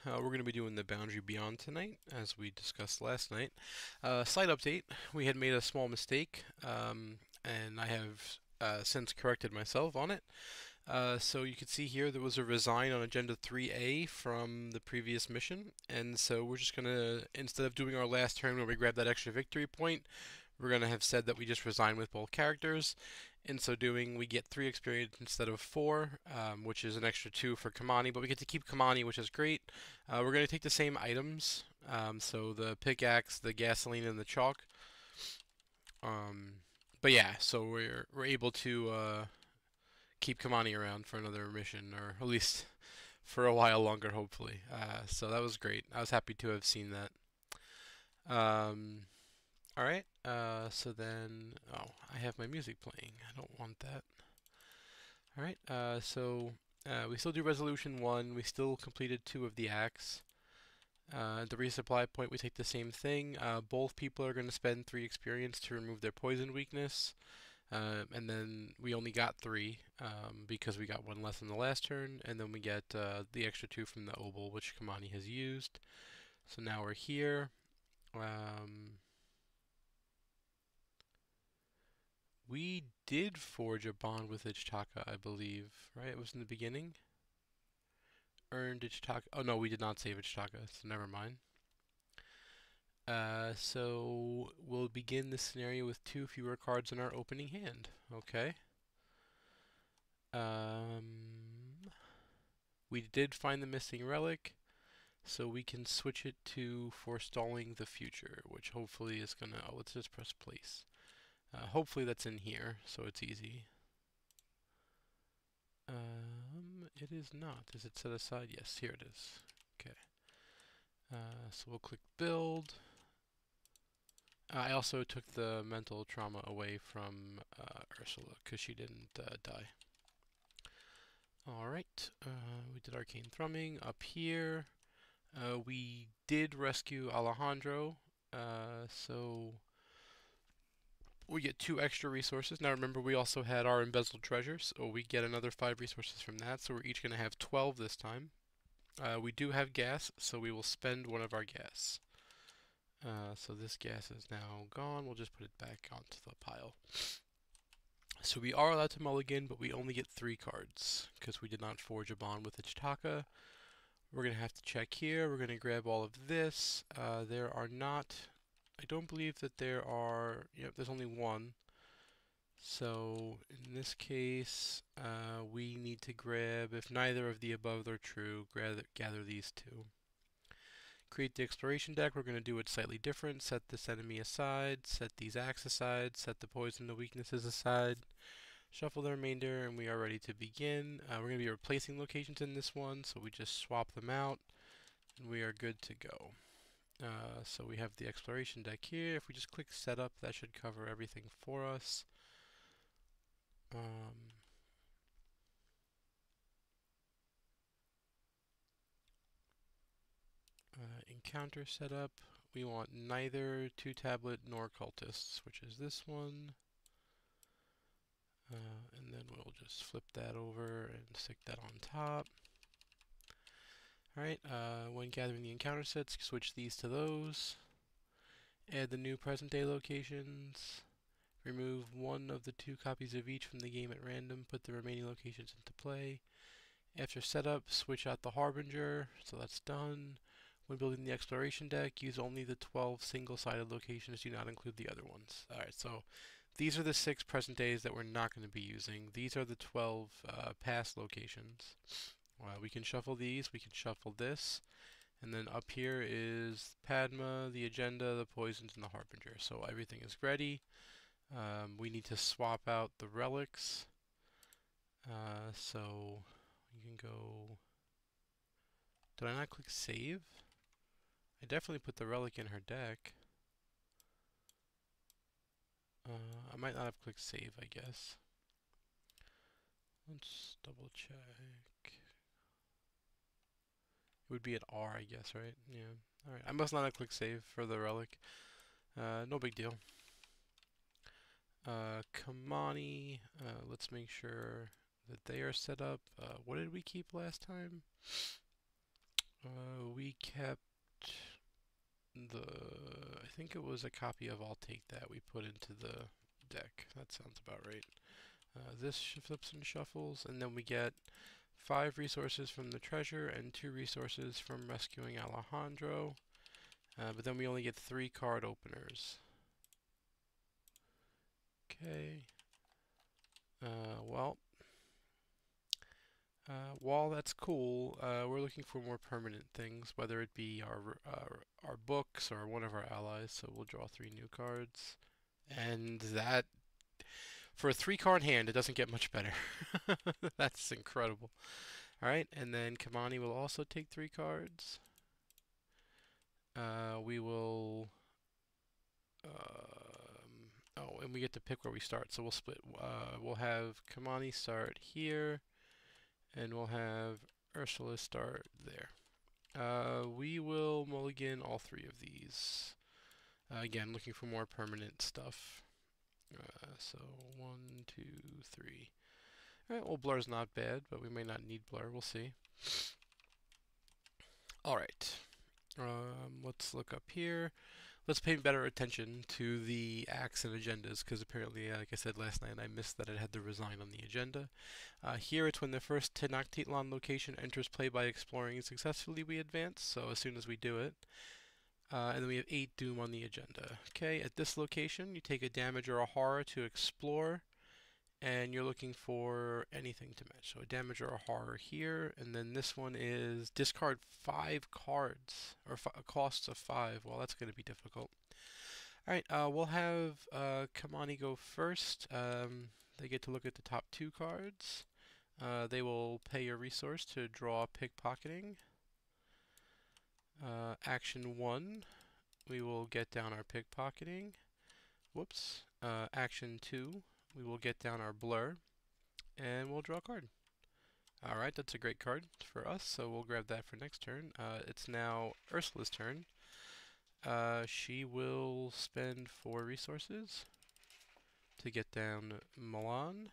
We're going to be doing the Boundary Beyond tonight, as we discussed last night. Slight update: we had made a small mistake, and I have since corrected myself on it. So you can see here there was a resign on Agenda 3A from the previous mission, and so we're just gonna, instead of doing our last turn where we grab that extra victory point, we're gonna have said that we just resign with both characters. In so doing, we get 3 experience instead of 4, which is an extra 2 for Kamani, but we get to keep Kamani, which is great. We're gonna take the same items, so the pickaxe, the gasoline, and the chalk. Um, but yeah, so we're able to keep Kamani around for another mission, or at least for a while longer, hopefully. So that was great. I was happy to have seen that. Um, all right. So then, oh, I have my music playing. I don't want that. All right. We still do resolution one. We still completed 2 of the acts. At the resupply point, we take the same thing. Both people are going to spend 3 experience to remove their poison weakness. And then we only got 3 because we got 1 less in the last turn, and then we get the extra 2 from the obol, which Kamani has used. So now we're here. We did forge a bond with Ichitaka, I believe, right? It was in the beginning. Earned Ichitaka. Oh no, we did not save Ichitaka, so never mind. So we'll begin this scenario with 2 fewer cards in our opening hand. Okay. We did find the missing relic, so we can switch it to forestalling the future, which hopefully is gonna. Oh, let's just press place. Hopefully that's in here, so it's easy. It is not. Is it set aside? Yes, here it is. Okay. So we'll click build. I also took the mental trauma away from Ursula because she didn't die. Alright, we did arcane thrumming. Up here, we did rescue Alejandro, so we get 2 extra resources. Now remember, we also had our embezzled treasures, so we get another 5 resources from that, so we're each going to have 12 this time. We do have gas, so we will spend 1 of our gas. So this gas is now gone. We'll just put it back onto the pile. So we are allowed to mulligan, but we only get 3 cards because we did not forge a bond with Ichitaka. We're going to have to check here. We're going to grab all of this. There are not... I don't believe that there are... Yep, there's only 1. So in this case, we need to grab, if neither of the above are true, gather these 2. Create the exploration deck. We're going to do it slightly different. Set this enemy aside, set these acts aside, set the poison, the weaknesses aside, shuffle the remainder, and we are ready to begin. We're going to be replacing locations in this one, so we just swap them out, and we are good to go. So we have the exploration deck here. If we just click setup, that should cover everything for us. Encounter setup. We want neither 2-tablet nor cultists, which is this one. And then we'll just flip that over and stick that on top. Alright, when gathering the encounter sets, switch these to those. Add the new present day locations. Remove 1 of the 2 copies of each from the game at random. Put the remaining locations into play. After setup, switch out the Harbinger, so that's done. When building the exploration deck, use only the 12 single-sided locations, do not include the other ones. Alright, so these are the 6 present days that we're not going to be using. These are the 12 past locations. We can shuffle these, we can shuffle this, and then up here is Padma, the agenda, the poisons, and the Harbinger. So everything is ready. We need to swap out the relics. So you can go... Did I not click save? I definitely put the relic in her deck. I might not have clicked save, I guess. Let's double check. It would be at R, I guess, right? Yeah. Alright, I must not have clicked save for the relic. No big deal. Kamani, let's make sure that they are set up. What did we keep last time? We we kept I think it was a copy of I'll Take That we put into the deck. That sounds about right. This flips and shuffles, and then we get 5 resources from the treasure and 2 resources from rescuing Alejandro. But then we only get 3 card openers. Okay. Well, while that's cool, we're looking for more permanent things, whether it be our books or one of our allies. So we'll draw 3 new cards, and that for a 3-card hand, it doesn't get much better. That's incredible. All right, and then Kamani will also take 3 cards. We will. Oh, and we get to pick where we start. So we'll split. We'll have Kamani start here, and we'll have Ursula start there. We will mulligan all 3 of these. Again, looking for more permanent stuff. So 1, 2, 3. Alright, well, blur's not bad, but we may not need blur. We'll see. Alright. Let's look up here. Let's pay better attention to the acts and agendas, because apparently, like I said last night, I missed that it had to resign on the agenda. Here it's when the first Tenochtitlan location enters play by exploring successfully, we advance, so as soon as we do it. And then we have 8 Doom on the agenda. Okay, at this location, you take a damage or a horror to explore, and you're looking for anything to match. So a damage or a horror here, and then this one is discard 5 cards, or costs of 5. Well, that's going to be difficult. Alright, we'll have Kamani go first. They get to look at the top 2 cards. They will pay a resource to draw pickpocketing. Action 1, we will get down our pickpocketing. Whoops. Action 2, we will get down our blur, and we'll draw a card. Alright, that's a great card for us, so we'll grab that for next turn. It's now Ursula's turn. She will spend 4 resources to get down Milan.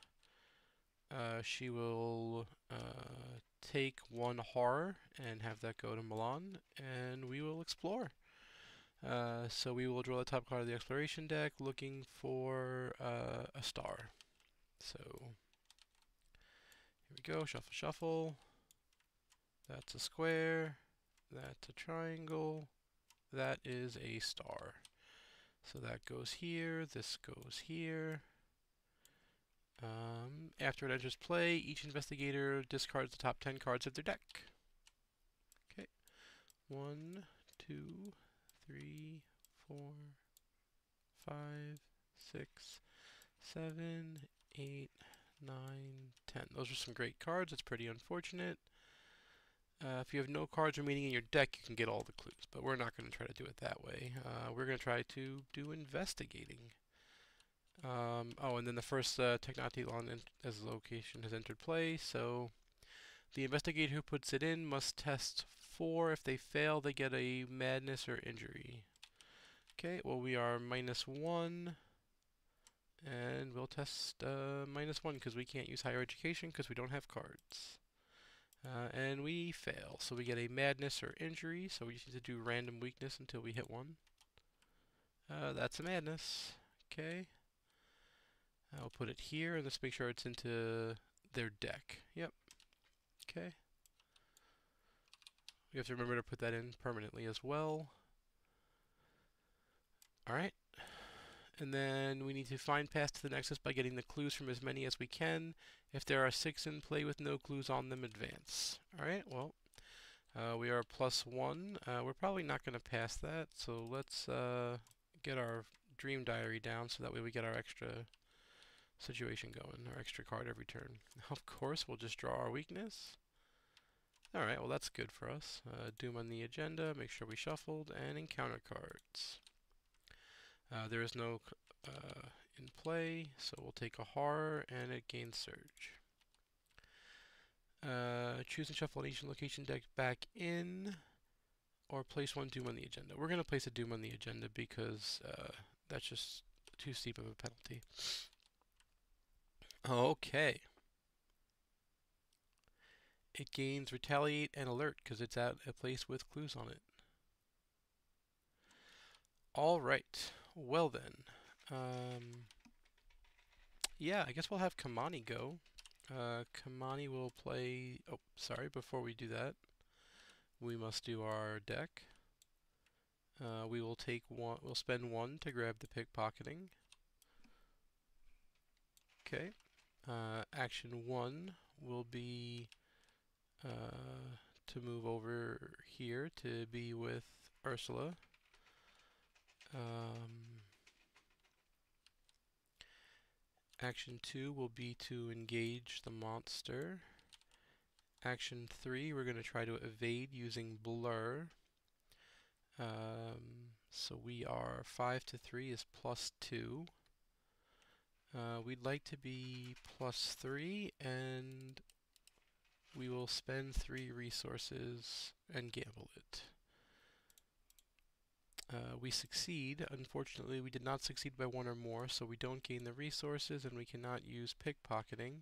She will take 1 horror and have that go to Milan, and we will explore. So we will draw the top card of the exploration deck, looking for a star. So here we go, shuffle, shuffle. That's a square. That's a triangle. That is a star. So that goes here. This goes here. After it enters play, each investigator discards the top 10 cards of their deck. Okay. 1, 2, 3, 4, 5, 6, 7, 8, 9, 10. Those are some great cards. It's pretty unfortunate. If you have no cards remaining in your deck, you can get all the clues, but we're not going to try to do it that way. We're going to try to do investigating. Oh, and then the first Tenochtitlan as a location has entered play, so the investigator who puts it in must test 4. If they fail, they get a madness or injury. Okay, well, we are -1, and we'll test -1 because we can't use higher education because we don't have cards. And we fail, so we get a madness or injury, so we just need to do random weakness until we hit 1. That's a madness. Okay. I'll put it here, and let's make sure it's into their deck. Yep. Okay. We have to remember to put that in permanently as well. Alright. And then we need to find paths to the Nexus by getting the clues from as many as we can. If there are 6 in play with no clues on them, advance. Alright, well, we are +1. We're probably not going to pass that, so let's get our Dream Diary down so that way we get our extra situation going, our extra card every turn. Of course, we'll just draw our weakness. Alright, well, that's good for us. Doom on the agenda, make sure we shuffled, and encounter cards. There is no in play, so we'll take a horror, and it gains surge. Choose and shuffle an ancient location deck back in, or place 1 Doom on the agenda. We're going to place a Doom on the agenda because that's just too steep of a penalty. Okay. it gains Retaliate and Alert because it's at a place with clues on it. Alright, well then. Yeah, I guess we'll have Kamani go. Kamani will play... Oh, sorry, before we do that, we must do our deck. We will take one. We'll spend one to grab the pickpocketing. Okay. Action one will be to move over here to be with Ursula. Action 2 will be to engage the monster. Action 3, we're going to try to evade using Blur. So we are 5 to 3 is +2. We'd like to be +3, and we will spend 3 resources and gamble it. We succeed. Unfortunately, we did not succeed by 1 or more, so we don't gain the resources, and we cannot use pickpocketing.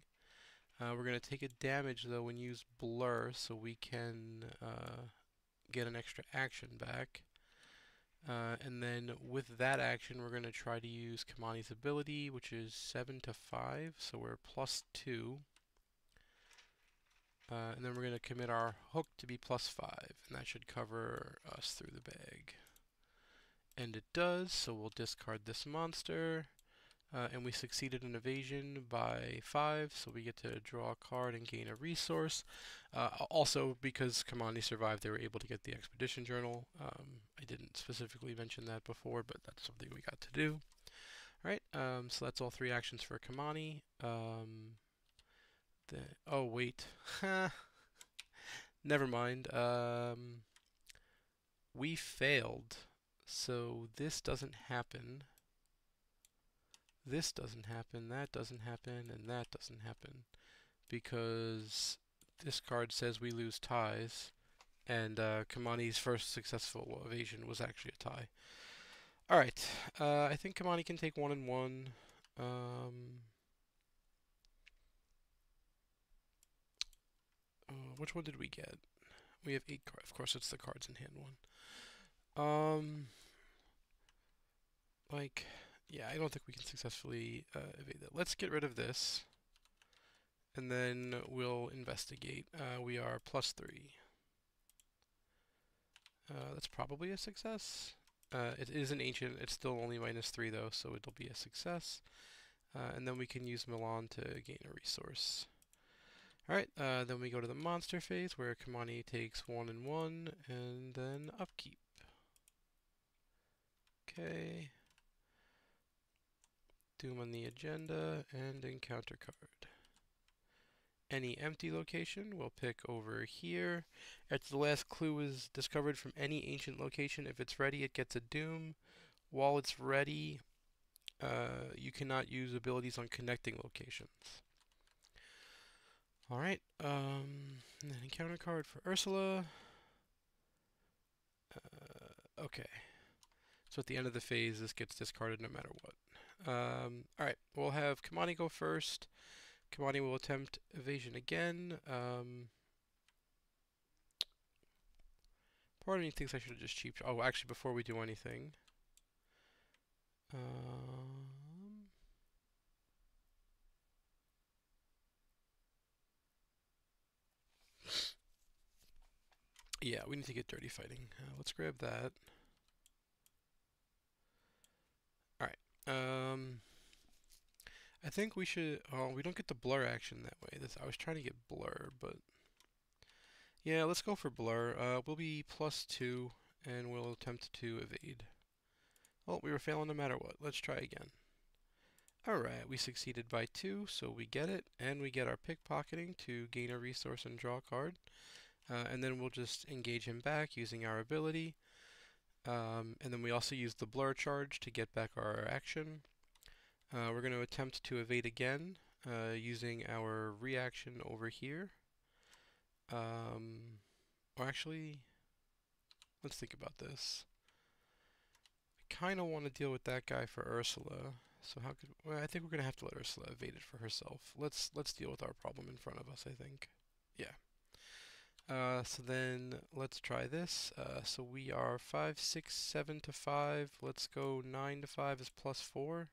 We're going to take a damage, though, and use Blur, so we can get an extra action back. And then with that action, we're going to try to use Kamani's ability, which is 7 to 5, so we're +2. And then we're going to commit our hook to be +5, and that should cover us through the bag. And it does, so we'll discard this monster. And we succeeded in evasion by 5, so we get to draw a card and gain a resource. Also, because Kamani survived, they were able to get the Expedition Journal. I didn't specifically mention that before, but that's something we got to do. Alright, so that's all 3 actions for Kamani. Oh, wait. Never mind. We failed, so this doesn't happen. This doesn't happen, that doesn't happen, and that doesn't happen. Because this card says we lose ties, and Kamani's first successful evasion was actually a tie. Alright, I think Kamani can take 1 and 1. Which one did we get? We have 8 cards. Of course, it's the cards in hand one. Yeah, I don't think we can successfully evade that. Let's get rid of this, and then we'll investigate. We are +3. That's probably a success. It is an ancient. It's still only -3 though, so it'll be a success. And then we can use Milan to gain a resource. Alright, then we go to the monster phase where Kamani takes 1 and 1, and then upkeep. Okay. Doom on the agenda, and encounter card. Any empty location we'll pick over here. After the last clue is discovered from any ancient location, if it's ready, it gets a Doom. While it's ready, you cannot use abilities on connecting locations. Alright, and then encounter card for Ursula. Okay. So at the end of the phase, this gets discarded no matter what. Alright, we'll have Kamani go first. Kamani will attempt evasion again. Part of me thinks I should have just cheap. Oh, actually, before we do anything. Yeah, we need to get dirty fighting. Let's grab that. Alright. I think we should... Oh, we don't get the blur action that way. I was trying to get blur, but... Yeah, let's go for blur. We'll be +2, and we'll attempt to evade. Well, we were failing no matter what. Let's try again. Alright, we succeeded by 2, so we get it, and we get our pickpocketing to gain a resource and draw a card. And then we'll just engage him back using our ability. And then we also use the blur charge to get back our action. We're going to attempt to evade again using our reaction over here. Or actually, let's think about this. I kind of want to deal with that guy for Ursula. So well, I think we're going to have to let Ursula evade it for herself. Let's deal with our problem in front of us, I think. Yeah. So then let's try this. So we are 5, 6, 7 to 5. Let's go 9 to 5 is plus 4.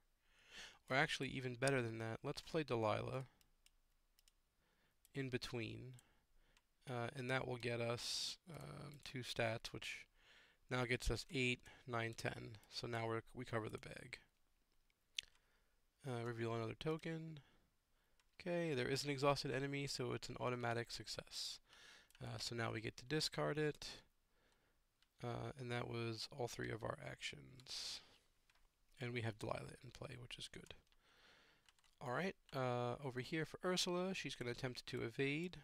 Or actually, even better than that. Let's play Delilah in between. And that will get us 2 stats, which now gets us 8, 9, 10. So now we cover the bag. Reveal another token. Okay, there is an exhausted enemy, so it's an automatic success. So now we get to discard it. And that was all 3 of our actions. And we have Delilah in play, which is good. Alright, over here for Ursula, she's going to attempt to evade.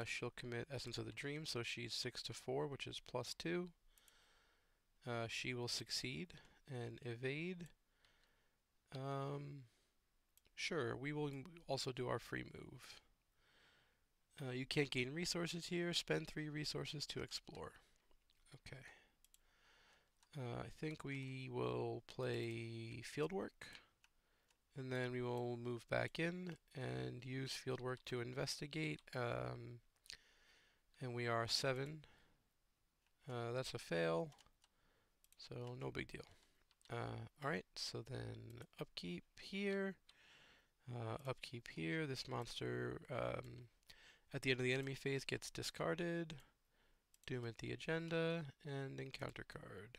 She'll commit Essence of the Dream, so she's 6 to 4, which is plus 2. She will succeed and evade. Sure, we will also do our free move. You can't gain resources here. Spend 3 resources to explore. Okay. I think we will play Fieldwork. And then we will move back in and use Fieldwork to investigate. And we are 7. That's a fail. So no big deal. Alright, so then upkeep here. Upkeep here. This monster at the end of the enemy phase gets discarded. Doom at the agenda and encounter card.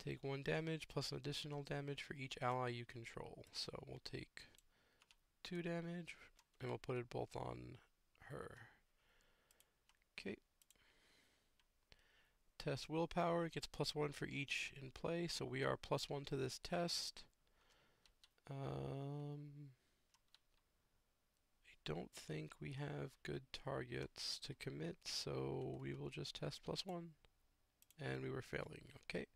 Take 1 damage plus an additional damage for each ally you control. So we'll take 2 damage and we'll put it both on her. Okay. Test willpower gets +1 for each in play, so we are +1 to this test. I don't think we have good targets to commit, so we will just test +1. And we were failing. Okay.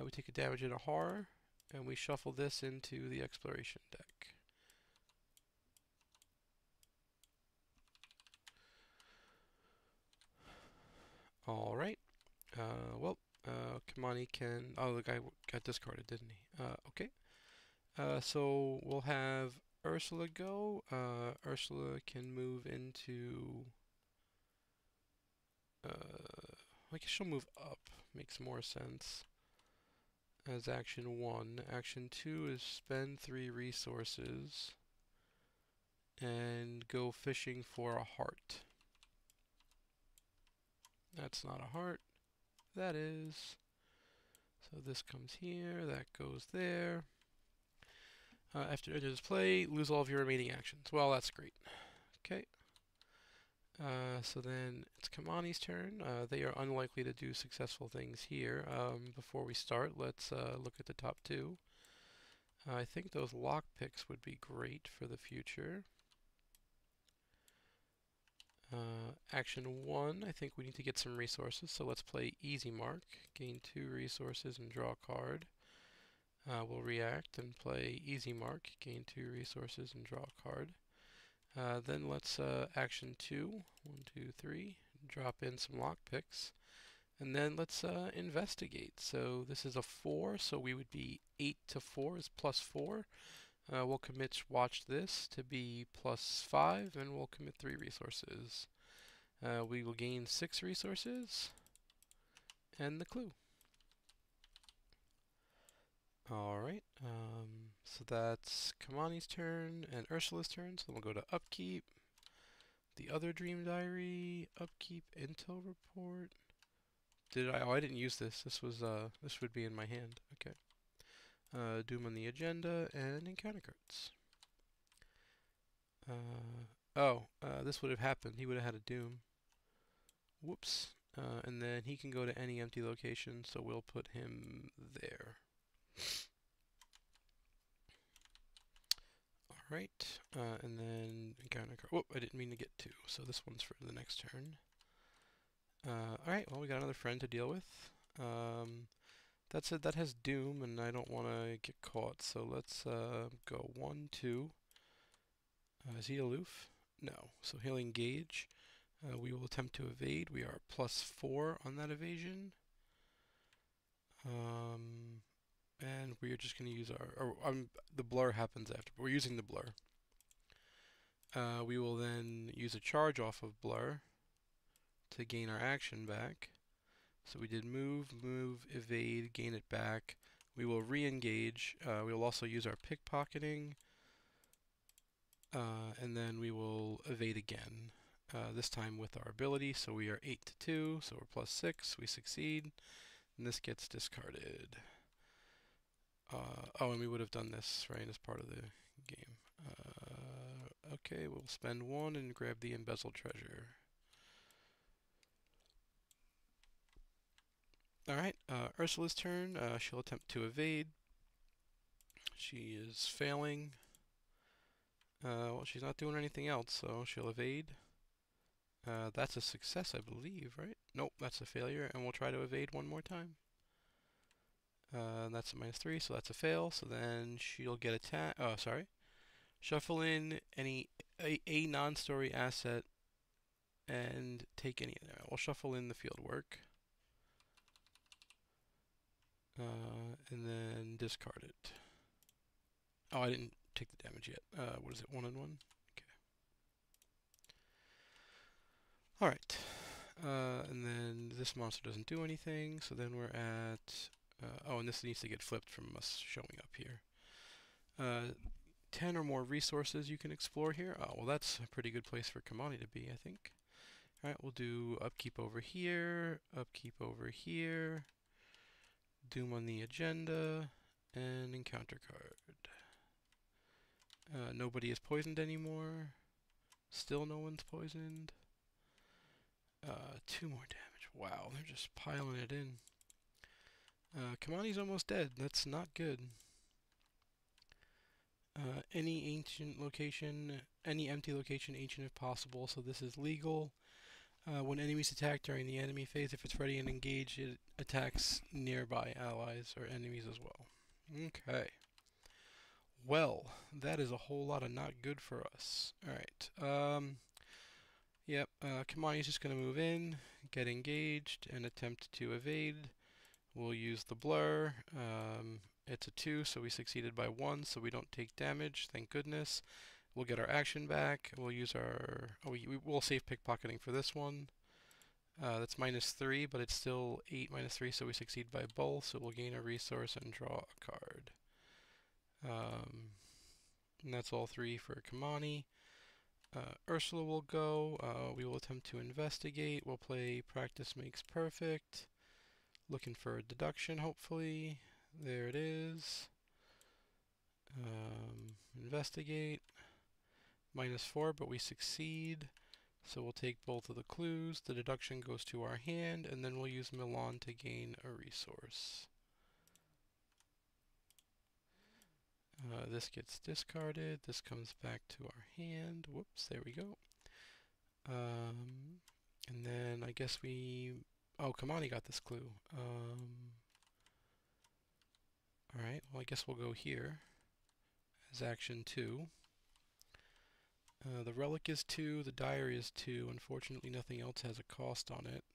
We take a damage and a horror, and we shuffle this into the exploration deck. Alright. Kamani can... Oh, the guy got discarded, didn't he? Okay. So we'll have Ursula go. Ursula can move into... I guess she'll move up. Makes more sense. As action 1. Action 2 is spend 3 resources and go fishing for a heart. That's not a heart. That is. So this comes here, that goes there. After it enters play, lose all of your remaining actions. Well, that's great. Okay. So then it's Kamani's turn. They are unlikely to do successful things here. Before we start, let's look at the top 2. I think those lockpicks would be great for the future. Action 1, I think we need to get some resources, so let's play Easy Mark. Gain 2 resources and draw a card. We'll react and play Easy Mark. Gain 2 resources and draw a card. Then let's action 2, 1, 2, 3, drop in some lockpicks. And then let's investigate. So this is a 4, so we would be 8 to 4 is +4. We'll commit watch this to be +5, and we'll commit 3 resources. We will gain 6 resources, and the clue. Alright, so that's Kamani's turn and Ursula's turn, so then we'll go to upkeep. The other dream diary, upkeep, intel report. Oh, I didn't use this. This would be in my hand. Okay. Doom on the agenda and encounter cards. This would have happened. He would have had a Doom. Whoops. And then he can go to any empty location, so we'll put him there. Alright, and then encounter card. Whoop, I didn't mean to get 2, so this one's for the next turn. Alright, well, we got another friend to deal with. That's it, that has Doom, and I don't want to get caught, so let's go 1, 2. Is he aloof? No, so he'll engage. We will attempt to evade. We are +4 on that evasion. And we're just going to use the blur happens after, but we're using the blur. We will then use a charge off of blur. to gain our action back. So we did move, move, evade, gain it back. We will re-engage. We will also use our pickpocketing, and then we will evade again. This time with our ability, so we are 8 to 2, so we're +6, we succeed, and this gets discarded. Oh, and we would have done this, right, as part of the game. Okay, we'll spend 1 and grab the embezzled treasure. Alright, Ursula's turn. She'll attempt to evade. She is failing. Well, she's not doing anything else, so she'll evade. That's a success, I believe, right? Nope, that's a failure, and we'll try to evade one more time. That's a -3, so that's a fail. So then she'll get attack. Oh, sorry. Shuffle in a non-story asset and take any. We'll shuffle in the field work, and then discard it. Oh, I didn't take the damage yet. What is it? 1 and 1. Okay. All right. And then this monster doesn't do anything. So then we're at. Oh, and this needs to get flipped from us showing up here. 10 or more resources you can explore here. Oh, well, that's a pretty good place for Kamani to be, I think. Alright, we'll do upkeep over here, upkeep over here, Doom on the agenda, and encounter card. Nobody is poisoned anymore. Still no one's poisoned. 2 more damage. Wow, they're just piling it in. Kamani's almost dead. That's not good. Any ancient location, any empty location, ancient if possible, so this is legal. When enemies attack during the enemy phase, if it's ready and engaged, it attacks nearby allies or enemies as well. Okay. Well, that is a whole lot of not good for us. Alright. Yep, Kamani's just going to move in, get engaged, and attempt to evade. We'll use the blur. It's a 2, so we succeeded by 1, so we don't take damage, thank goodness. We'll get our action back. We'll use our... Oh, we'll save pickpocketing for this one. That's -3, but it's still 8 -3, so we succeed by both, so we'll gain a resource and draw a card. And that's all 3 for Kamani. Ursula will go. We will attempt to investigate. We'll play Practice Makes Perfect. Looking for a deduction, hopefully. There it is. Investigate. -4, but we succeed. So we'll take both of the clues. The deduction goes to our hand, and then we'll use Milan to gain a resource. This gets discarded. This comes back to our hand. Whoops, there we go. And then I guess we... Oh, Kamani got this clue. Alright, well I guess we'll go here as action 2. The relic is 2, the diary is 2. Unfortunately, nothing else has a cost on it.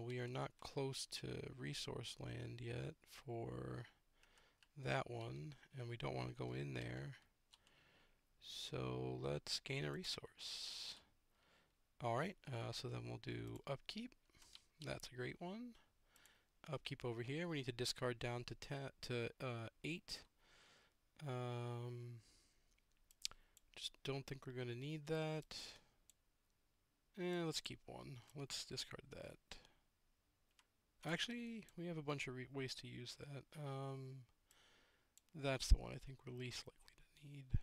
We are not close to resource land yet for that one, and we don't want to go in there. So let's gain a resource. Alright, so then we'll do upkeep. That's a great one. Upkeep over here. We need to discard down to 8. Just don't think we're going to need that. Let's keep 1. Let's discard that. Actually, we have a bunch of ways to use that. That's the one I think we're least likely to need.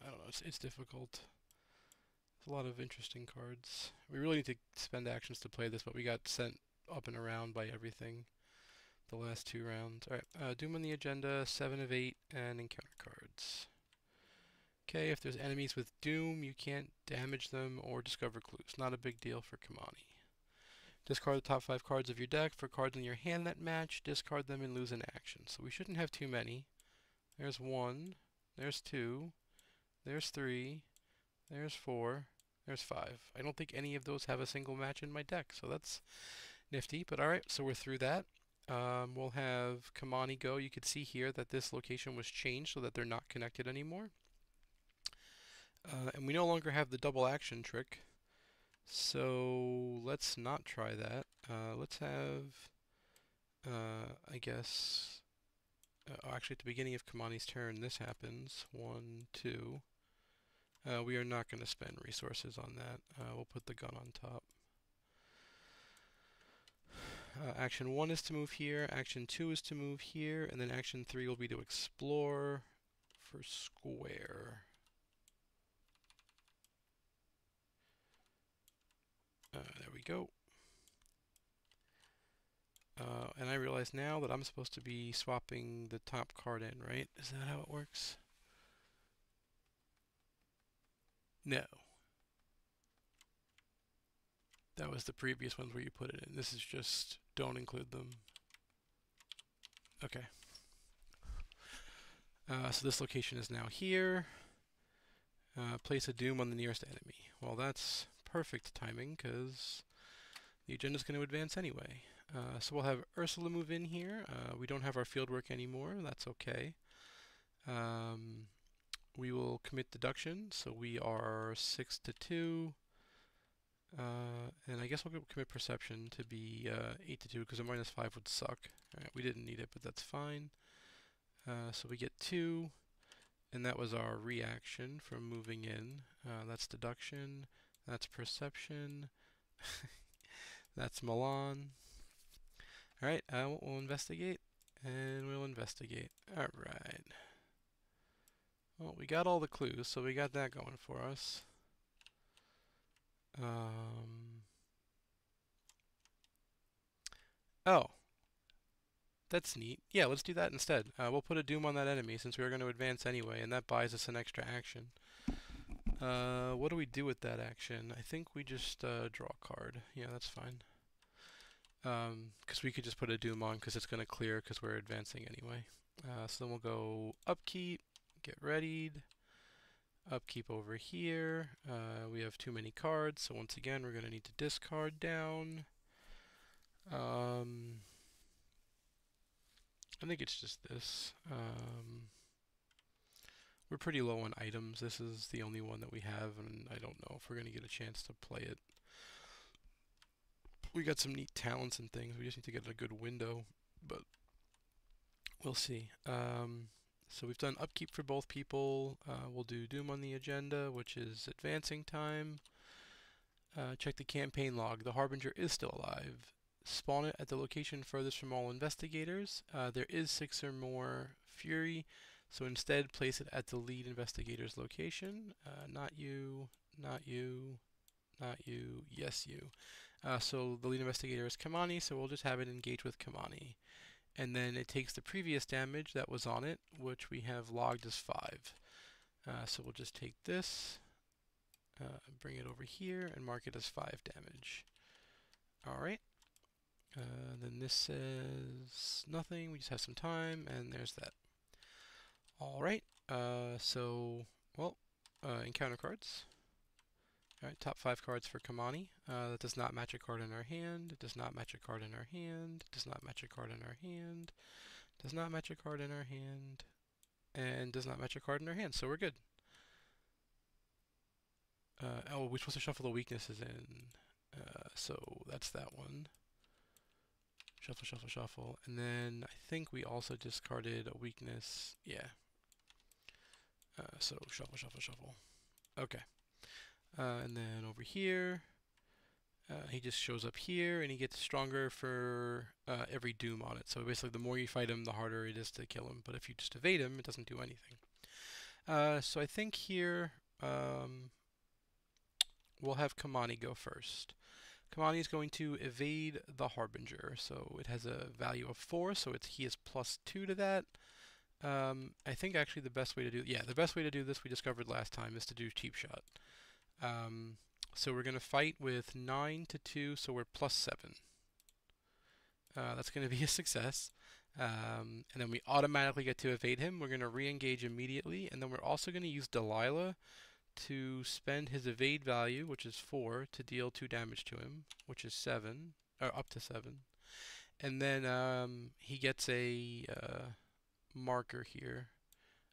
I don't know. It's difficult. There's a lot of interesting cards. We really need to spend actions to play this, but we got sent up and around by everything the last 2 rounds. Alright, Doom on the agenda, 7 of 8, and encounter cards. Okay, if there's enemies with Doom, you can't damage them or discover clues. Not a big deal for Kamani. Discard the top 5 cards of your deck. For cards in your hand that match, discard them and lose an action. So we shouldn't have too many. There's 1, there's 2, there's 3, there's 4, there's 5. I don't think any of those have a single match in my deck, so that's nifty. But alright, so we're through that. We'll have Kamani go. You can see here that this location was changed so that they're not connected anymore. And we no longer have the double action trick, so let's not try that. Let's have, I guess, actually at the beginning of Kamani's turn this happens. 1, 2. We are not going to spend resources on that. We'll put the gun on top. Action 1 is to move here, action 2 is to move here, and then action 3 will be to explore for square. There we go. And I realize now that I'm supposed to be swapping the top card in, right? Is that how it works? No. That was the previous ones where you put it in. This is just don't include them. Okay. So this location is now here. Place a doom on the nearest enemy. Well, that's perfect timing because the agenda is going to advance anyway. So we'll have Ursula move in here. We don't have our fieldwork anymore. That's okay. We will commit deduction. So we are 6 to 2. And I guess we'll commit perception to be 8 to 2 because a -5 would suck. Alright, we didn't need it, but that's fine. So we get 2, and that was our reaction from moving in. That's deduction, that's perception, that's Milan. Alright, we'll investigate, and we'll investigate. Alright. Well, we got all the clues, so we got that going for us. Oh. That's neat. Yeah, let's do that instead. We'll put a doom on that enemy since we are going to advance anyway, and that buys us an extra action. What do we do with that action? I think we just draw a card. Yeah, that's fine. Because we could just put a doom on because it's going to clear because we're advancing anyway. So then we'll go upkeep, get readied, upkeep over here. We have too many cards, so once again we're going to need to discard down. I think it's just this. We're pretty low on items. This is the only one that we have, and I don't know if we're going to get a chance to play it. We got some neat talents and things. We just need to get a good window, but we'll see. So we've done upkeep for both people. We'll do Doom on the agenda, which is advancing time. Check the campaign log. The Harbinger is still alive. Spawn it at the location furthest from all investigators. There is 6 or more Fury, so instead place it at the lead investigator's location. Not you, not you, not you, yes you. So the lead investigator is Kamani, so we'll just have it engage with Kamani. And then it takes the previous damage that was on it, which we have logged as 5. So we'll just take this, bring it over here, and mark it as 5 damage. Alright. Then this says nothing, we just have some time, and there's that. Alright, encounter cards. Alright, top 5 cards for Kamani. That does not match a card in our hand, it does not match a card in our hand, it does not match a card in our hand, does not match a card in our hand, and does not match a card in our hand, so we're good. We're supposed to shuffle the weaknesses in, so that's that one. Shuffle, shuffle, shuffle. And then I think we also discarded a weakness. Yeah. So shuffle, shuffle, shuffle. Okay. And then over here, he just shows up here and he gets stronger for every doom on it. So basically the more you fight him, the harder it is to kill him. But if you just evade him, it doesn't do anything. So I think here we'll have Kamani go first. Kamani is going to evade the Harbinger, so it has a value of 4, so he is +2 to that. I think actually the best way to do this we discovered last time is to do cheap shot. So we're going to fight with 9 to 2, so we're +7. That's going to be a success. And then we automatically get to evade him. We're going to re-engage immediately, and then we're also going to use Delilah to spend his evade value, which is 4, to deal 2 damage to him, which is 7, or up to 7. And then he gets a marker here.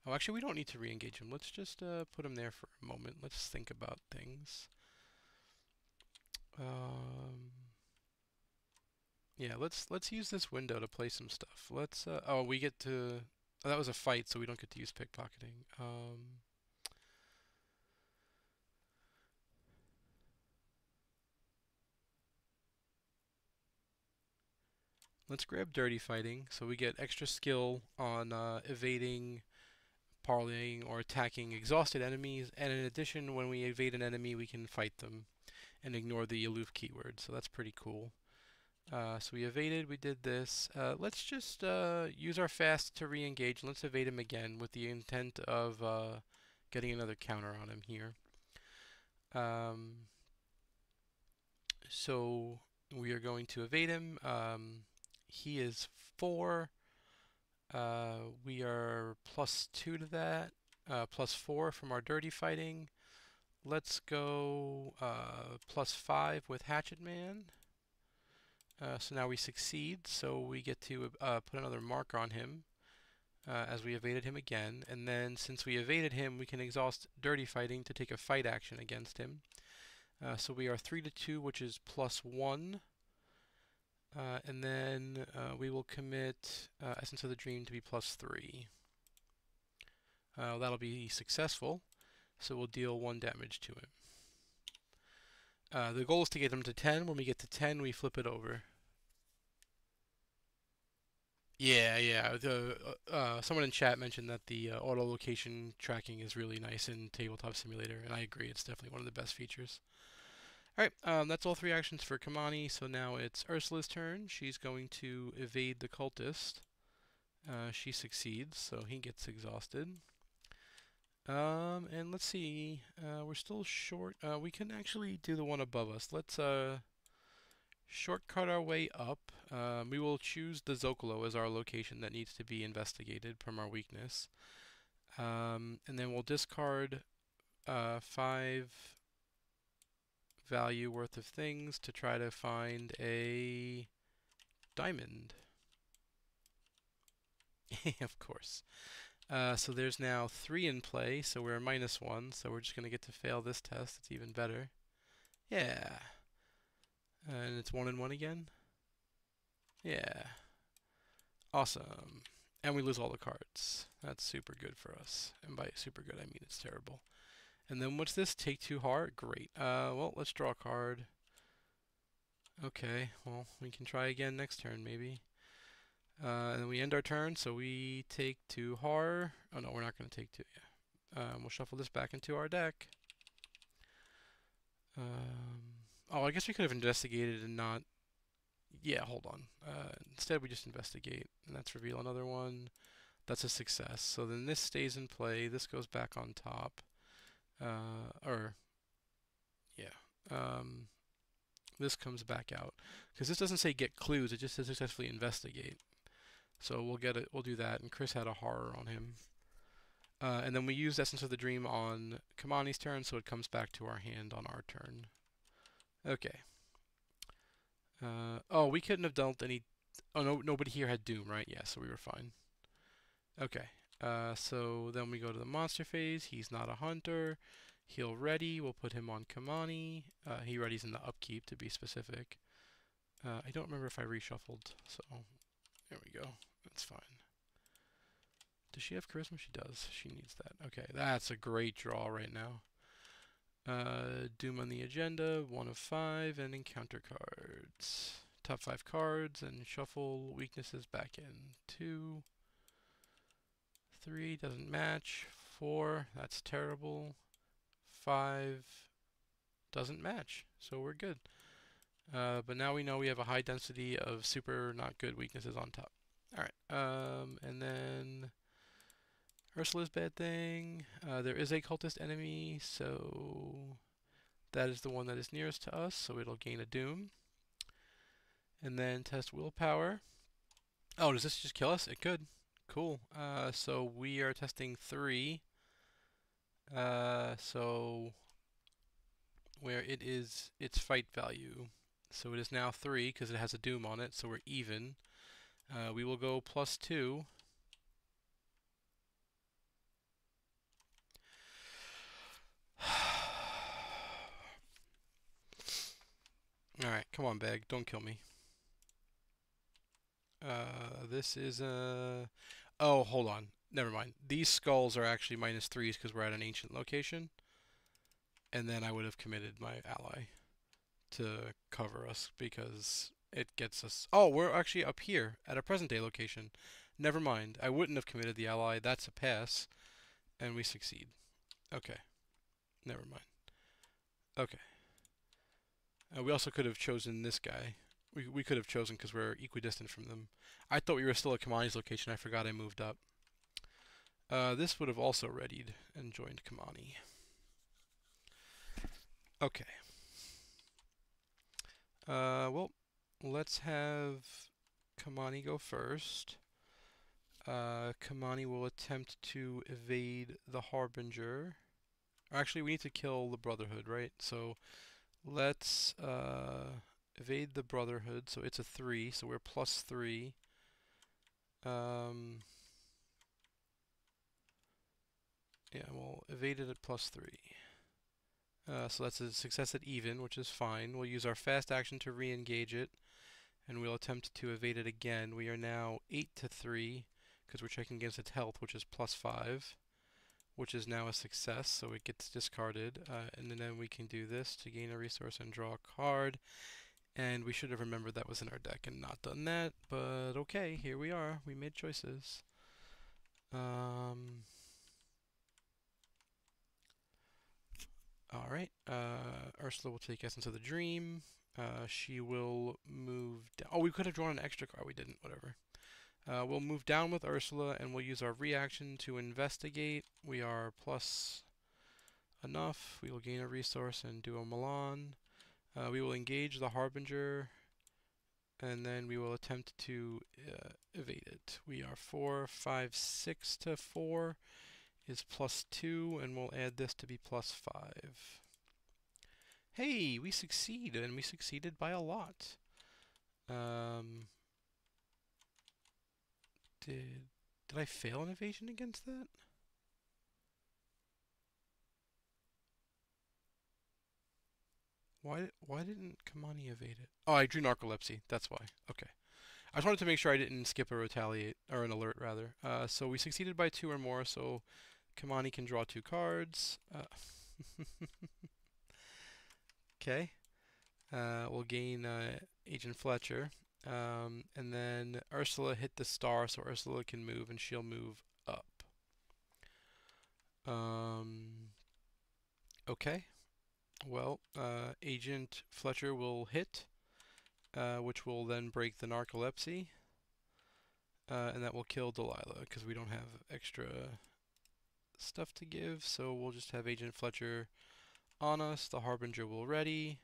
Oh, actually, we don't need to re-engage him. Let's just put him there for a moment. Let's think about things. Um, yeah, let's use this window to play some stuff. Let's oh, we get to oh, that was a fight, so we don't get to use pickpocketing. Let's grab dirty fighting, so we get extra skill on evading, parleying, or attacking exhausted enemies. And in addition, when we evade an enemy, we can fight them and ignore the aloof keyword. So that's pretty cool. So we evaded, we did this. Let's just use our fast to re-engage. Let's evade him again with the intent of getting another counter on him here. Um, so we are going to evade him. He is 4. We are +2 to that. +4 from our dirty fighting. Let's go +5 with Hatchet Man. So now we succeed, so we get to put another mark on him as we evaded him again. And then since we evaded him, we can exhaust dirty fighting to take a fight action against him. So we are 3 to 2, which is +1. And then we will commit Essence of the Dream to be +3. That'll be successful, so we'll deal 1 damage to him. The goal is to get him to 10. When we get to 10, we flip it over. Yeah. Someone in chat mentioned that the auto location tracking is really nice in Tabletop Simulator, and I agree. It's definitely one of the best features. All right, that's all 3 actions for Kamani. So now it's Ursula's turn. She's going to evade the cultist. She succeeds, so he gets exhausted. And let's see. We're still short. We can actually do the one above us. Let's shortcut our way up. We will choose the Zocalo as our location that needs to be investigated from our weakness. And then we'll discard 5 value worth of things to try to find a diamond. Of course. So there's now 3 in play, so we're -1, so we're just going to get to fail this test. It's even better. Yeah. And it's 1 and 1 again? Yeah. Awesome. And we lose all the cards. That's super good for us. And by super good, I mean it's terrible. And then what's this? Take 2 heart? Great. Well, let's draw a card. Okay, well, we can try again next turn, maybe. And then we end our turn, so we take 2 horror. Oh no, we're not going to take 2. Yeah. We'll shuffle this back into our deck. Oh, I guess we could have investigated and not. Yeah, hold on. Instead, we just investigate, and that's reveal another one. That's a success. So then this stays in play. This goes back on top. This comes back out because this doesn't say get clues. It just says successfully investigate. So we'll get it. We'll do that. And Chris had a horror on him. And then we use Essence of the Dream on Kamani's turn, so it comes back to our hand on our turn. Okay. Oh, we couldn't have dealt any. Oh no, nobody here had Doom, right? Yeah, so we were fine. Okay. So then we go to the monster phase. He's not a hunter. He'll ready. We'll put him on Kamani. He readies in the upkeep, to be specific. I don't remember if I reshuffled, so there we go. That's fine. Does she have charisma? She does. She needs that. Okay, that's a great draw right now. Doom on the agenda, 1 of 5, and encounter cards. Top 5 cards, and shuffle weaknesses back in. 2, 3, doesn't match. 4, that's terrible. 5, doesn't match, so we're good. But now we know we have a high density of super not good weaknesses on top. Alright, and then Ursula's bad thing. There is a cultist enemy, so that is the one that is nearest to us, so it'll gain a Doom. And then test willpower. Oh, does this just kill us? It could. Cool. So we are testing 3. So where it is its fight value. So it is now 3 because it has a Doom on it, so we're even. We will go +2. Alright, come on, bag. Don't kill me. This is a... Oh, hold on. Never mind. These skulls are actually -3s because we're at an ancient location. And then I would have committed my ally to cover us because it gets us... Oh, we're actually up here at a present day location. Never mind. I wouldn't have committed the ally. That's a pass. And we succeed. Okay. Never mind. Okay. We also could have chosen this guy. We could have chosen because we're equidistant from them. I thought we were still at Kamani's location. I forgot I moved up. This would have also readied and joined Kamani. Okay. Well, let's have Kamani go first. Kamani will attempt to evade the Harbinger. Actually, we need to kill the Brotherhood, right? So let's evade the Brotherhood. So it's a 3, so we're +3. Yeah, we'll evade it at +3. So that's a success at even, which is fine. We'll use our fast action to re-engage it, and we'll attempt to evade it again. We are now 8-3, because we're checking against its health, which is +5, which is now a success, so it gets discarded. And then we can do this to gain a resource and draw a card. And we should have remembered that was in our deck and not done that, but okay, here we are. We made choices. Alright, Ursula will take Essence of the Dream. She will move down. Oh, we could have drawn an extra card. We didn't, whatever. We'll move down with Ursula, and we'll use our reaction to investigate. We are plus enough. We will gain a resource and do a Milan. We will engage the Harbinger, and then we will attempt to evade it. We are 4, 5, 6-4 is +2, and we'll add this to be +5. Hey, we succeeded, and we succeeded by a lot. Did I fail an evasion against that? Why didn't Kamani evade it? Oh, I drew narcolepsy. That's why. Okay. I just wanted to make sure I didn't skip a retaliate, or an alert rather. So we succeeded by 2 or more, so Kamani can draw 2 cards. Okay. We'll gain Agent Fletcher. And then Ursula hit the star, so Ursula can move, and she'll move up. Okay. Well, Agent Fletcher will hit, which will then break the narcolepsy. And that will kill Delilah, because we don't have extra stuff to give, so we'll just have Agent Fletcher on us. The Harbinger will ready,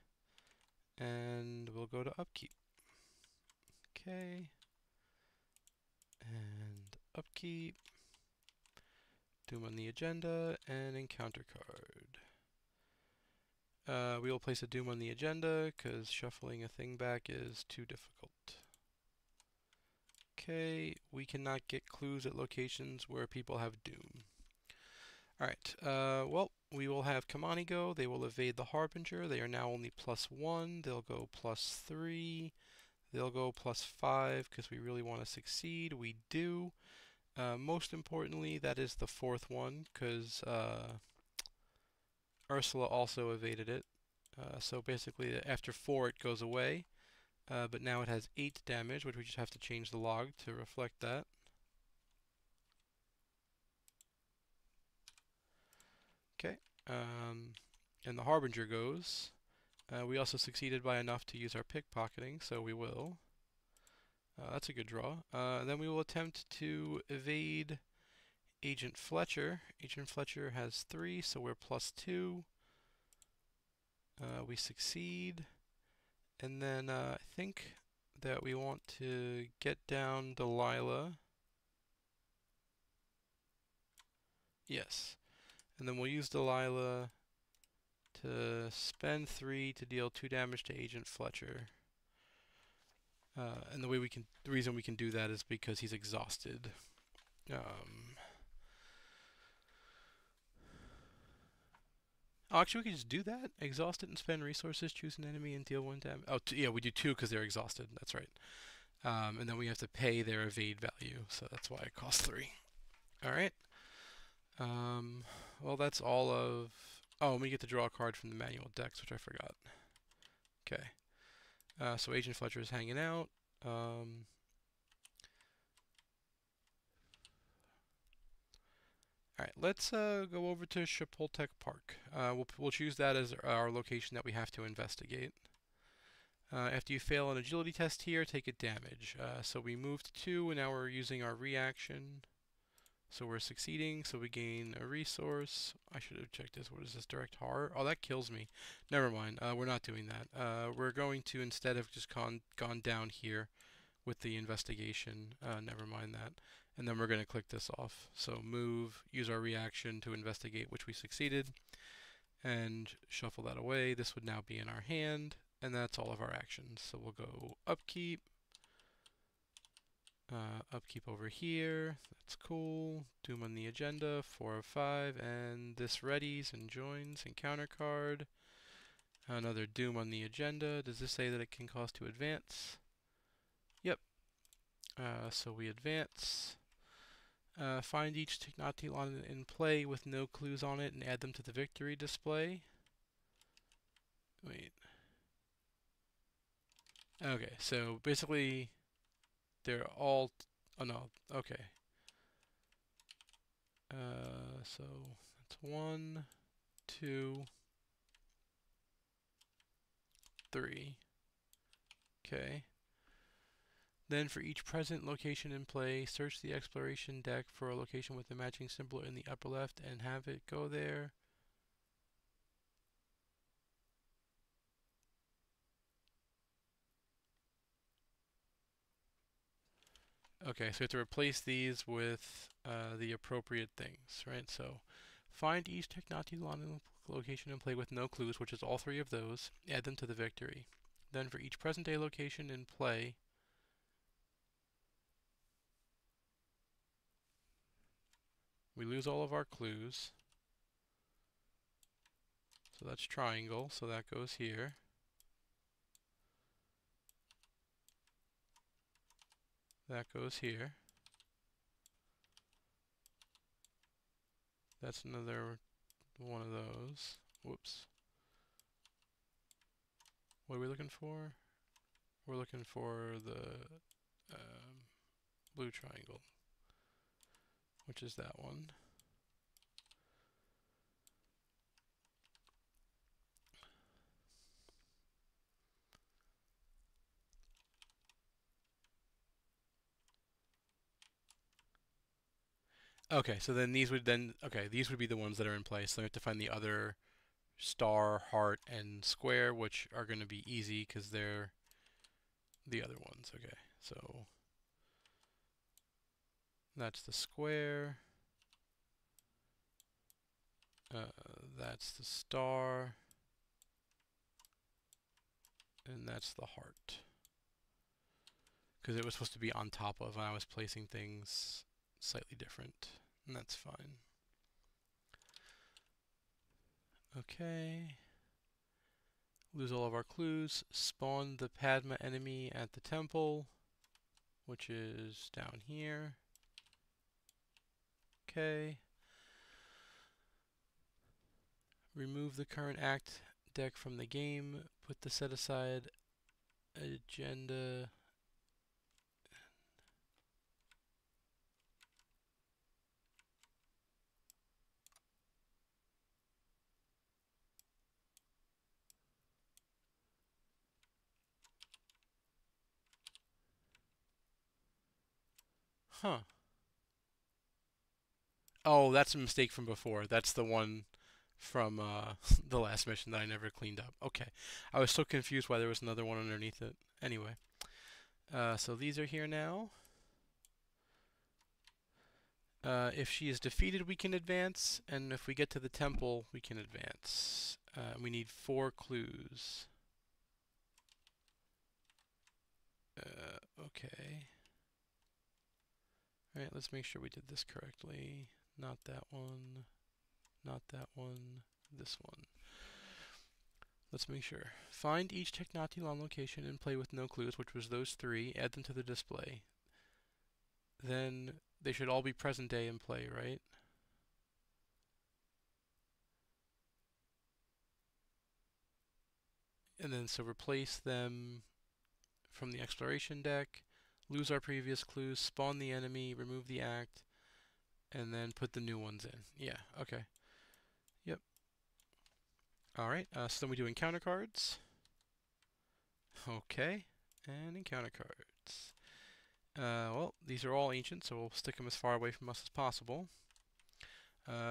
and we'll go to upkeep. Okay. And upkeep. Doom on the agenda, and encounter card. We will place a Doom on the agenda, because shuffling a thing back is too difficult. Okay, we cannot get clues at locations where people have Doom. Alright, well, we will have Kamani go. They will evade the Harbinger. They are now only +1. They'll go +3. They'll go +5, because we really want to succeed. We do. Most importantly, that is the 4th one, because Ursula also evaded it. So basically, after 4, it goes away. But now it has 8 damage, which we just have to change the log to reflect that. Okay. And the Harbinger goes. We also succeeded by enough to use our pickpocketing, so we will. That's a good draw. Then we will attempt to evade Agent Fletcher. Agent Fletcher has 3, so we're +2. We succeed. And then I think that we want to get down Delilah. Yes. And then we'll use Delilah to spend 3 to deal 2 damage to Agent Fletcher. And the reason we can do that is because he's exhausted. Oh, actually, we could just do that. Exhaust it and spend resources. Choose an enemy and deal one damage. Oh, yeah, we do two because they're exhausted. That's right. And then we have to pay their evade value, so that's why it costs 3. All right. Um, well, that's all of. Oh, and we get to draw a card from the manual decks, which I forgot. Okay. So Agent Fletcher is hanging out. All right, let's go over to Chapultepec Park. We'll choose that as our location that we have to investigate. After you fail an agility test here, take a damage. So we moved 2, and now we're using our reaction. So we're succeeding, so we gain a resource. I should have checked this. What is this? Direct horror? Oh, that kills me. Never mind. We're not doing that. We're going to, instead have just gone down here with the investigation. Never mind that. And then we're going to click this off. So move, use our reaction to investigate, which we succeeded, and shuffle that away. This would now be in our hand, and that's all of our actions. So we'll go upkeep. Upkeep over here. That's cool. Doom on the agenda, 4 of 5, and this readies and joins and counter card. Another Doom on the agenda. Does this say that it can cost to advance? Yep. So we advance. Find each Technoptilon in play with no clues on it and add them to the victory display. Wait. Okay, so basically they're all... oh no, okay. So that's 1, 2, 3. Okay. Then for each present location in play, search the exploration deck for a location with the matching symbol in the upper left and have it go there. Okay, so we have to replace these with the appropriate things, right? So find each Technoptilon location in play with no clues, which is all 3 of those. Add them to the victory. Then for each present day location in play, we lose all of our clues. So that's triangle, so that goes here. That goes here. That's another one of those. Whoops. What are we looking for? We're looking for the blue triangle, which is that one. Okay, so then these would these would be the ones that are in place. So we have to find the other star, heart, and square, which are going to be easy because they're the other ones. Okay, so that's the square. That's the star. And that's the heart. Because it was supposed to be on top of, and I was placing things slightly different. And that's fine. Okay. Lose all of our clues. Spawn the Padma enemy at the temple, which is down here. Okay. Remove the current act deck from the game. Put the set aside agenda. Huh. Oh, that's a mistake from before. That's the one from the last mission that I never cleaned up. Okay. I was so confused why there was another one underneath it. Anyway. So these are here now. If she is defeated, we can advance, and if we get to the temple, we can advance. We need 4 clues. Okay. Alright, let's make sure we did this correctly. Not that one. Not that one. this one. Let's make sure. Find each Technati-Lan location and play with no clues, which was those three. Add them to the display. Then they should all be present day in play, right? And then so replace them from the exploration deck, lose our previous clues, spawn the enemy, remove the act, and then put the new ones in. Yeah, okay. Yep. Alright, so then we do encounter cards. Okay, and encounter cards. Well, these are all ancient, so we'll stick them as far away from us as possible.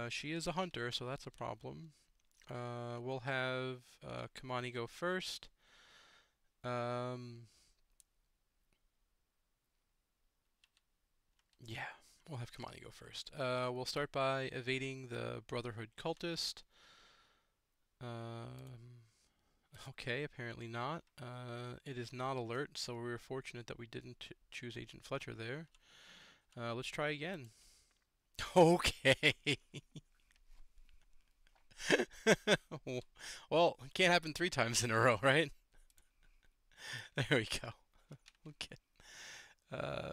She is a hunter, so that's a problem. We'll have Kamani go first. Yeah, we'll have Kamani go first. We'll start by evading the Brotherhood cultist. Okay, apparently not. It is not alert, so we were fortunate that we didn't choose Agent Fletcher there. Let's try again. Okay. Well, it can't happen 3 times in a row, right? There we go. Okay.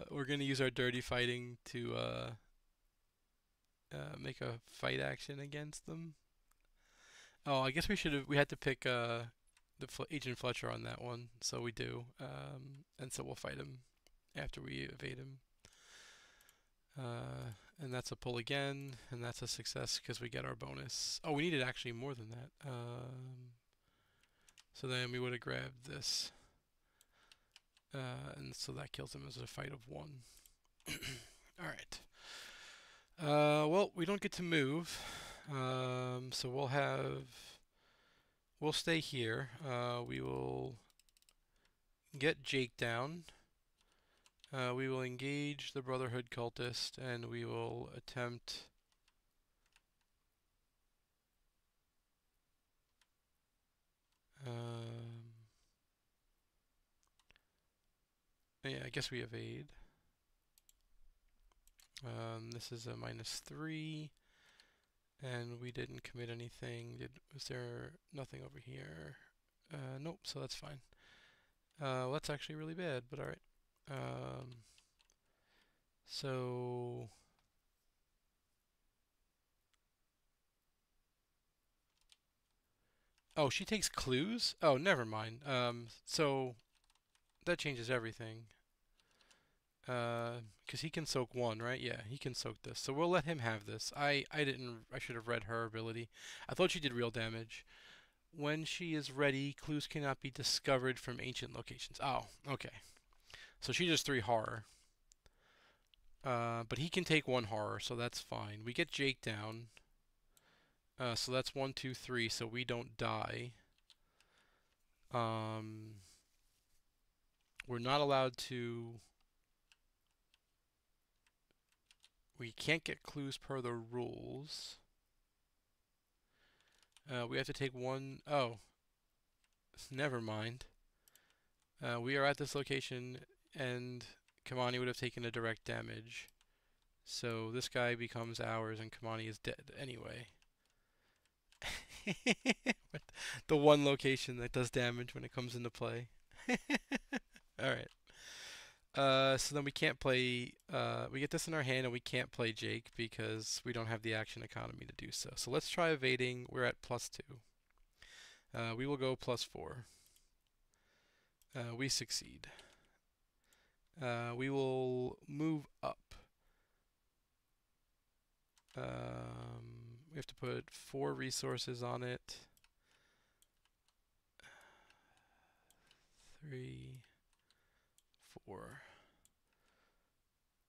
We're gonna use our dirty fighting to make a fight action against them. Oh, I guess we had to pick Agent Fletcher on that one, so we do. And so we'll fight him after we evade him. And that's a pull again, and that's a success because we get our bonus. Oh, we needed actually more than that. So then we would have grabbed this. And so that kills him as a fight of 1. Alright. Well, we don't get to move. So we'll stay here. We will get Jake down. We will engage the Brotherhood cultist, and we will attempt yeah, I guess we evade. This is a -3, and we didn't commit anything. Was there nothing over here? Nope, so that's fine. Well, that's actually really bad, but alright. So oh, she takes clues? Oh, never mind. So that changes everything. Because he can soak 1, right? Yeah, he can soak this. So we'll let him have this. I should have read her ability. I thought she did real damage. When she is ready, clues cannot be discovered from ancient locations. Oh, okay. So she does 3 horror. But he can take 1 horror, so that's fine. We get Jake down. So that's 1, 2, 3, so we don't die. We're not allowed to... We can't get clues per the rules. We have to take 1... Oh. Never mind. We are at this location, and Kamani would have taken a direct damage. So this guy becomes ours, and Kamani is dead anyway. The one location that does damage when it comes into play. Alright. So then we can't play, we get this in our hand and we can't play Jake because we don't have the action economy to do so. So let's try evading. We're at +2. We will go +4. We succeed. We will move up. We have to put 4 resources on it. 3, 4.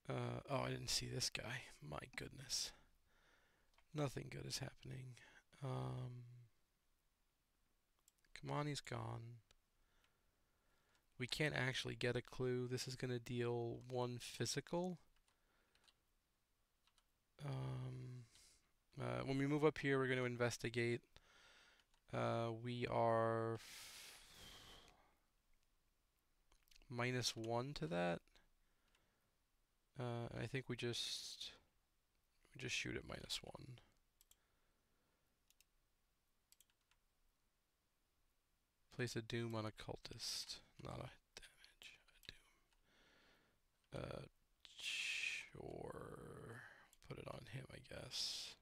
Oh, I didn't see this guy. My goodness. Nothing good is happening. Kamani's gone. We can't actually get a clue. This is going to deal 1 physical. When we move up here, we're going to investigate. We are -1 to that. I think we just shoot at -1. Place a doom on a cultist. Not a damage. A doom. Sure. Put it on him, I guess.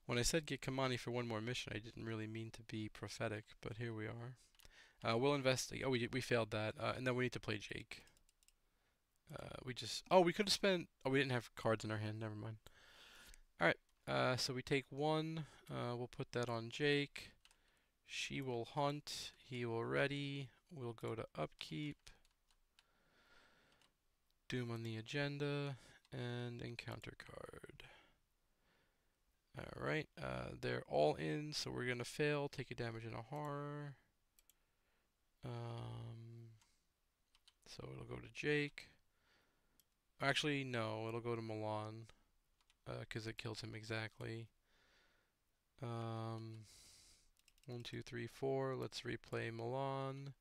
When I said get Kamani for one more mission, I didn't really mean to be prophetic, but here we are. We'll investigate. Oh, we failed that. And then we need to play Jake. We could have spent. Oh, we didn't have cards in our hand. Never mind. All right. So we take one. We'll put that on Jake. She will hunt. He will ready. We'll go to upkeep. Doom on the agenda and encounter card. Alright, they're all in, so we're gonna fail, take a damage and a horror. So it'll go to Jake. Actually, no, it'll go to Milan, because it kills him exactly. 1, 2, 3, 4. Let's replay Milan.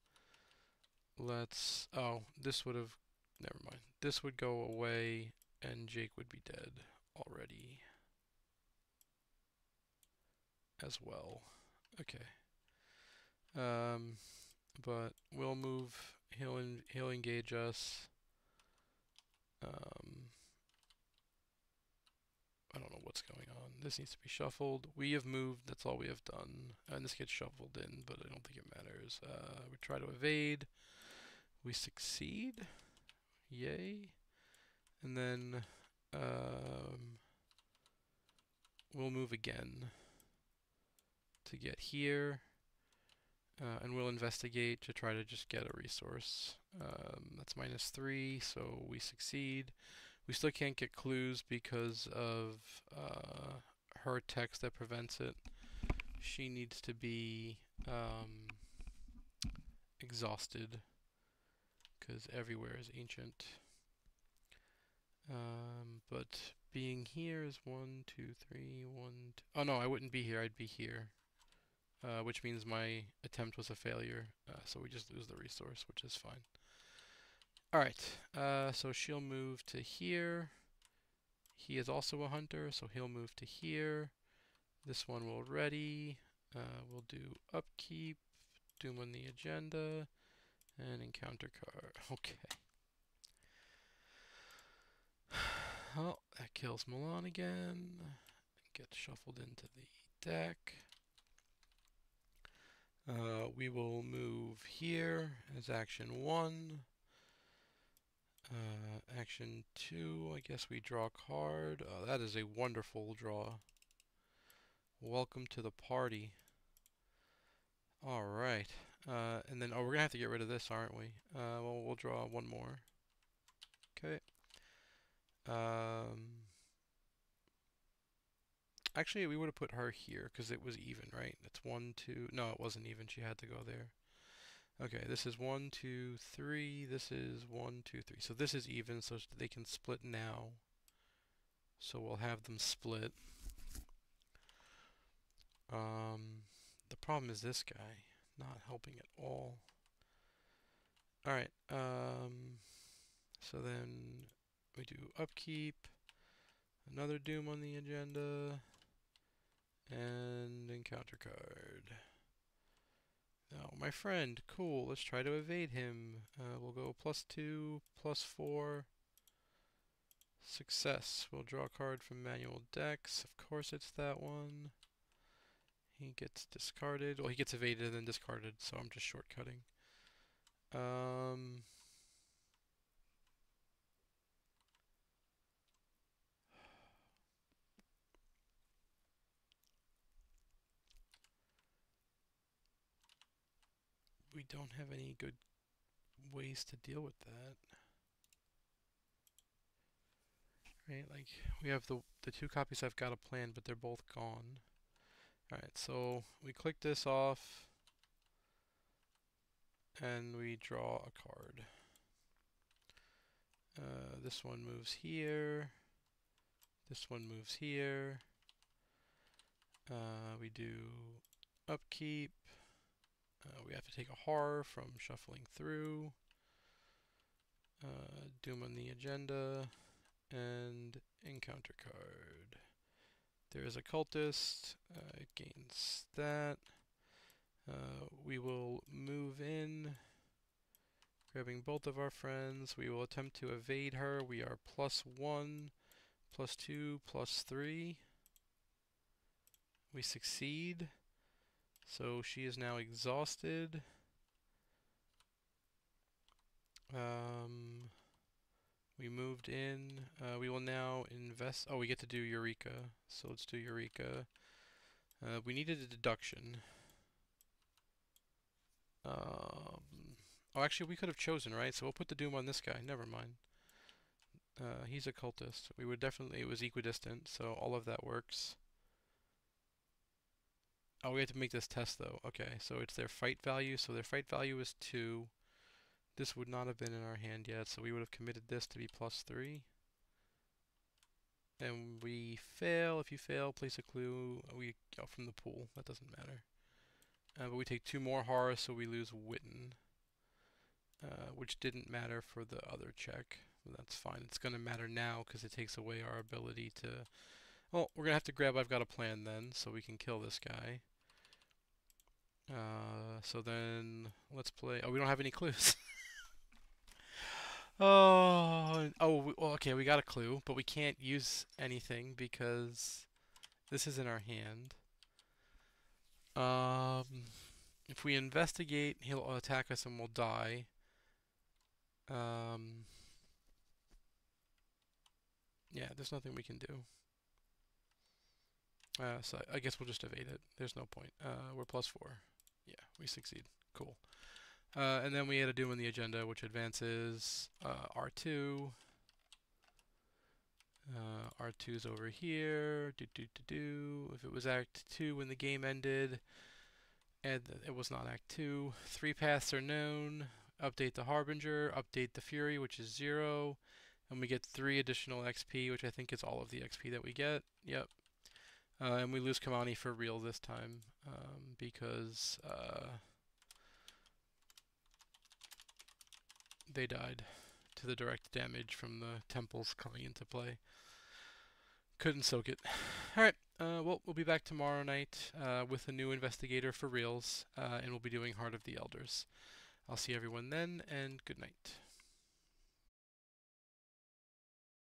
This would have. Never mind. This would go away, and Jake would be dead already. As well. Okay. But we'll move. He'll engage us. I don't know what's going on. This needs to be shuffled. We have moved. That's all we have done. And this gets shuffled in, but I don't think it matters. We try to evade. We succeed. Yay. And then we'll move again to get here. And we'll investigate to try to just get a resource. That's -3, so we succeed. We still can't get clues because of her text that prevents it. She needs to be exhausted because everywhere is ancient. But being here is 1, 2, 3, 1, 2. Oh no, I wouldn't be here. I'd be here. Which means my attempt was a failure, so we just lose the resource, which is fine. Alright, so she'll move to here. He is also a hunter, so he'll move to here. This one will ready. We'll do upkeep, doom on the agenda, and encounter card. Okay. Well, that kills Milan again. Gets shuffled into the deck. We will move here as action 1. Action 2, I guess we draw a card. Oh, that is a wonderful draw. Welcome to the party. Alright. And then, we're going to have to get rid of this, aren't we? Well, we'll draw one more. Okay. Actually, we would have put her here because it was even, right? It's 1, 2. No, it wasn't even. She had to go there. Okay, this is 1, 2, 3. This is 1, 2, 3. So this is even, so they can split now. So we'll have them split. The problem is this guy not helping at all. Alright, so then we do upkeep, another doom on the agenda, and encounter card. Now, my friend, cool, let's try to evade him. We'll go +2, +4. Success. We'll draw a card from manual decks. Of course it's that one. He gets discarded. Well, he gets evaded and then discarded, so I'm just shortcutting. We don't have any good ways to deal with that. Right, like, we have the 2 copies I've got a plan, but they're both gone. Alright, so we click this off, and we draw a card. This one moves here. This one moves here. We do upkeep. We have to take a horror from shuffling through. Doom on the agenda. and encounter card. There is a cultist. It gains that. We will move in, grabbing both of our friends. We will attempt to evade her. We are +1, +2, +3. We succeed. So she is now exhausted. We moved in. We will now invest. Oh, we get to do Eureka. So let's do Eureka. We needed a deduction. Oh, actually, we could have chosen, right? So we'll put the doom on this guy. Never mind. He's a cultist. We would definitely. It was equidistant, so all of that works. Oh, we have to make this test though. Okay, so it's their fight value. So their fight value is 2. This would not have been in our hand yet, so we would have committed this to be +3. And we fail. If you fail, place a clue. We go from the pool. That doesn't matter. But we take 2 more horror, so we lose Witten. Which didn't matter for the other check. That's fine. It's going to matter now because it takes away our ability to... Well, we're going to have to grab I've Got a Plan then, so we can kill this guy. So then, let's play... Oh, we don't have any clues. Oh, well, okay, we got a clue, but we can't use anything because this is in our hand. If we investigate, he'll attack us and we'll die. Yeah, there's nothing we can do. So I guess we'll just evade it. There's no point. We're +4. Yeah, we succeed. Cool. And then we had a Doom in the agenda, which advances R2. R2's over here. If it was Act 2 when the game ended, and it was not Act 2. 3 paths are known. Update the Harbinger. Update the Fury, which is 0. And we get 3 additional XP, which I think is all of the XP that we get. Yep. And we lose Kamani for real this time because they died to the direct damage from the temples coming into play. Couldn't soak it. Alright, well, we'll be back tomorrow night with a new investigator for reals, and we'll be doing Heart of the Elders. I'll see everyone then, and good night.